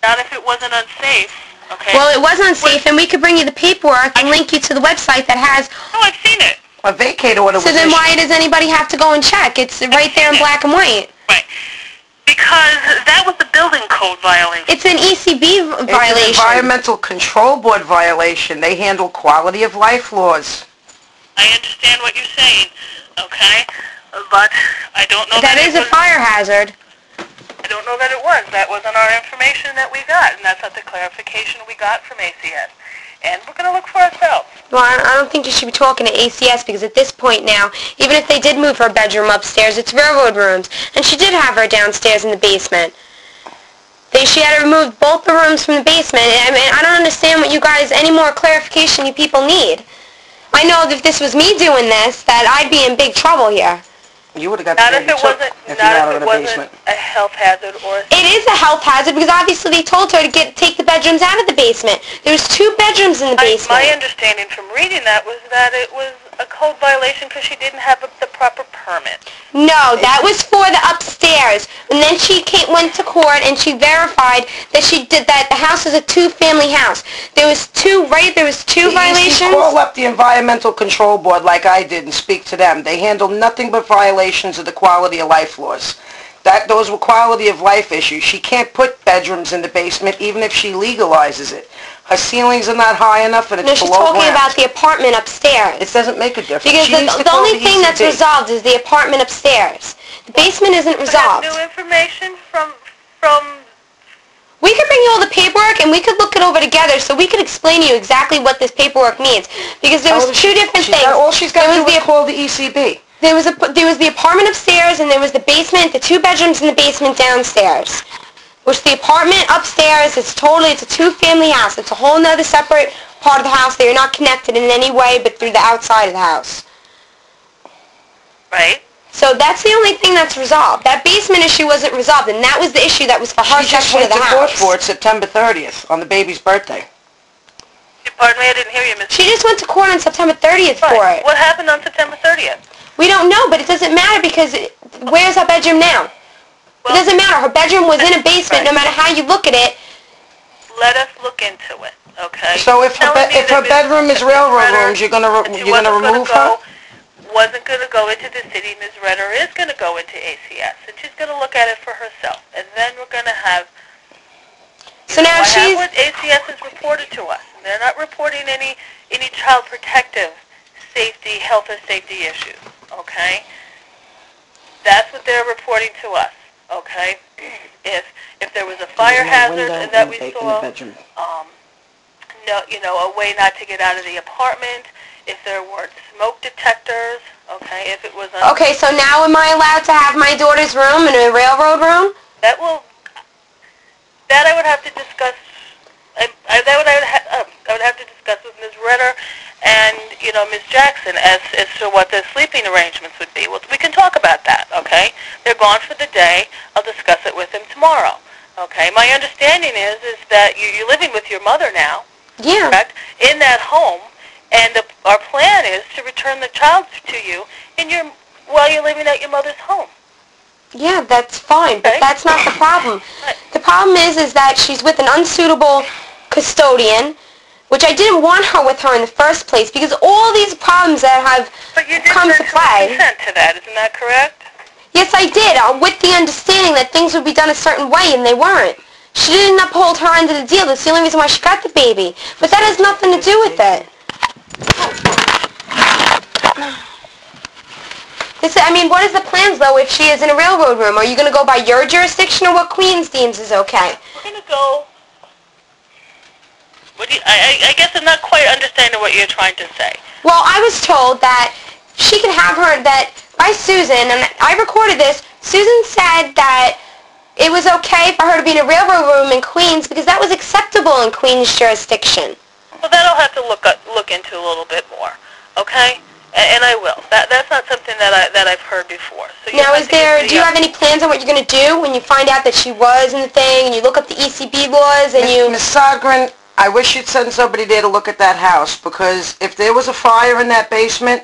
Not if it wasn't unsafe, okay? Well, it was unsafe, and we could bring you the paperwork and link you to the website that has... No, I've seen it. A vacate order was So then issued. why does anybody have to go and check? It's right there in black and white. Right. Because that was the building code violation. It's an ECB violation. It's an Environmental Control Board violation. They handle quality of life laws. I understand what you're saying, okay? But I don't know that That is a fire hazard. I don't know that it was. That wasn't our information that we got, and that's not the clarification we got from ACS. And we're going to look for ourselves. Well, I don't think you should be talking to ACS because at this point now, even if they did move her bedroom upstairs, it's railroad rooms. And she did have her downstairs in the basement. She had to remove both the rooms from the basement. I mean, I don't understand what you guys, any more clarification you people need. I know that if this was me doing this, that I'd be in big trouble here. You would have got Not the if it wasn't, not if it wasn't a health hazard or... It is a health hazard because obviously they told her to take the bedrooms out of the basement. There was 2 bedrooms in the basement. My understanding from reading that was that it was a code violation because she didn't have the proper permit. No, that was for the upstairs. And then she went to court and she verified that she did that. The house is a 2-family house. There was 2, right? There was 2 violations. Call up the Environmental Control Board like I did and speak to them. They handle nothing but violations of the quality of life laws. Those were quality of life issues. She can't put bedrooms in the basement even if she legalizes it. Her ceilings are not high enough and it's below ground. No, she's talking about the apartment upstairs. It doesn't make a difference. Because the only thing that's resolved is the apartment upstairs. The basement isn't resolved. New information from... We could bring you all the paperwork and we could look it over together so we could explain to you exactly what this paperwork means. Because there was 2 different things. All she's got to do is call the ECB. There was the apartment upstairs and there was the basement, the 2 bedrooms in the basement downstairs. Which the apartment upstairs, it's a 2-family house. It's a whole nother separate part of the house. They are not connected in any way but through the outside of the house. Right. So that's the only thing that's resolved. That basement issue wasn't resolved, and that was the issue that was for her section of the house. She just went to court for it September 30th, on the baby's birthday. Pardon me, I didn't hear you, Ms. She just went to court on September 30th for it. What happened on September 30th? We don't know, but it doesn't matter because where's her bedroom now? It doesn't matter. Her bedroom was in a basement. No matter how you look at it. Let us look into it, okay? So if her bedroom is railroad rooms, you're gonna remove her? Wasn't going to go into the city. Ms. Redder is going to go into ACS, and she's going to look at it for herself. And then we're going to have. So now she's. What ACS has reported to us. They're not reporting any child protective safety, health or safety issues. Okay. That's what they're reporting to us. Okay. If there was a fire hazard that we saw, a way not to get out of the apartment. If there weren't smoke detectors, okay, if it was Okay, so now am I allowed to have my daughter's room in a railroad room? That I would have to discuss. I would have to discuss with Ms. Ritter and Ms. Jackson as to what the sleeping arrangements would be. Well, we can talk about that. Okay, they're gone for the day. I'll discuss it with them tomorrow. Okay, my understanding is that you're living with your mother now. Yeah. Correct? In that home. And our plan is to return the child to you while you're living at your mother's home. Yeah, that's fine, but that's not the problem. The problem is that she's with an unsuitable custodian, which I didn't want her with her in the first place, because all these problems that have come to play. But you did consent to that, isn't that correct? Yes, I did, with the understanding that things would be done a certain way, and they weren't. She didn't uphold her end of the deal. That's the only reason why she got the baby. But that has nothing to do with it. What is the plans, though, if she is in a railroad room? Are you going to go by your jurisdiction or what Queens deems is okay? We're going to go... I guess I'm not quite understanding what you're trying to say. Well, I was told that she can have her, that by Susan, and I recorded this, Susan said that it was okay for her to be in a railroad room in Queens because that was acceptable in Queens jurisdiction. Well, that I'll have to look into a little bit more, okay? And I will. That's not something that I've heard before. So now, do you have any plans on what you're going to do when you find out that she was in the thing, and you look up the ECB laws, and you... Ms. Sogren, I wish you'd send somebody there to look at that house, because if there was a fire in that basement,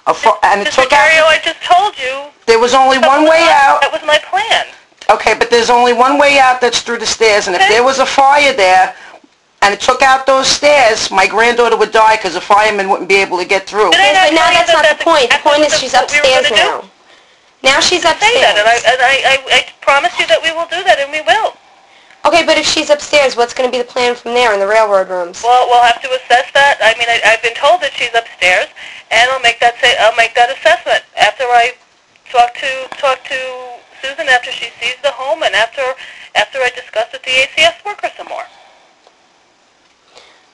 and it Mr. took out... I just told you... There was only one way out. That was my plan. Okay, but there's only one way out, that's through the stairs, and if Okay. there was a fire there, and it took out those stairs, my granddaughter would die because the firemen wouldn't be able to get through. Did I Yes, not but now tell you that's that not the point. The exactly point is what she's what we were upstairs gonna do? now. Now she's Say that, and upstairs. I promise you that we will do that, and we will. Okay, but if she's upstairs, what's going to be the plan from there in the railroad rooms? Well, we'll have to assess that. I mean, I've been told that she's upstairs, and I'll make that assessment after I talk to Susan after she sees the home, and after I discuss with the ACS worker some more.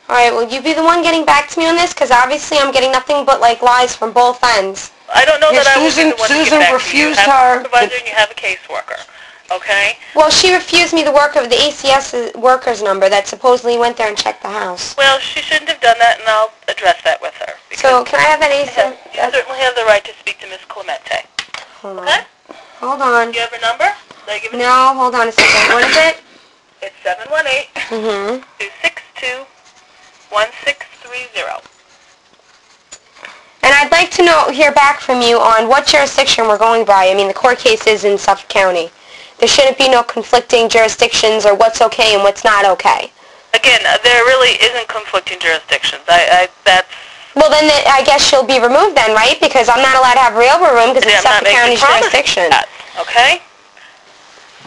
All right, will you be the one getting back to me on this? Because obviously I'm getting nothing but, like, lies from both ends. I don't know Yeah, that I would be the one to Susan get back refused to you. You have her- a supervisor and you have a caseworker, okay? Well, she refused me the ACS worker's number that supposedly went there and checked the house. Well, she shouldn't have done that, and I'll address that with her. So, can I have that You ACS? certainly have the right to speak to Ms. Clemente. Hold on. Okay? Hold on. Do you have her number? Did I give it to you? No, hold on a second. What is it? It's 718 Mm-hmm. 262 1630. And I'd like to hear back from you on what jurisdiction we're going by. I mean, the court case is in Suffolk County. There shouldn't be no conflicting jurisdictions or what's okay and what's not okay. Again, there really isn't conflicting jurisdictions. That's... Well, then I guess she'll be removed then, right? Because I'm not allowed to have a railroad room because it's I'm not Suffolk making County's promises jurisdiction. that, okay?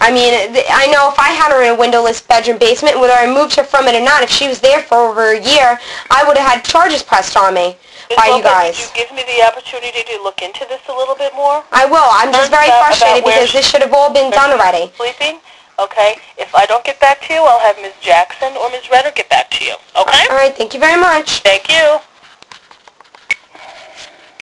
I mean, I know if I had her in a windowless bedroom basement, whether I moved her from it or not, if she was there for over a year, I would have had charges pressed on me by you guys. Would you give me the opportunity to look into this a little bit more? I will. I'm just very About frustrated where because this should have all been done already. Sleeping? Okay. If I don't get back to you, I'll have Ms. Jackson or Ms. Redder get back to you. Okay? All right. Thank you very much. Thank you.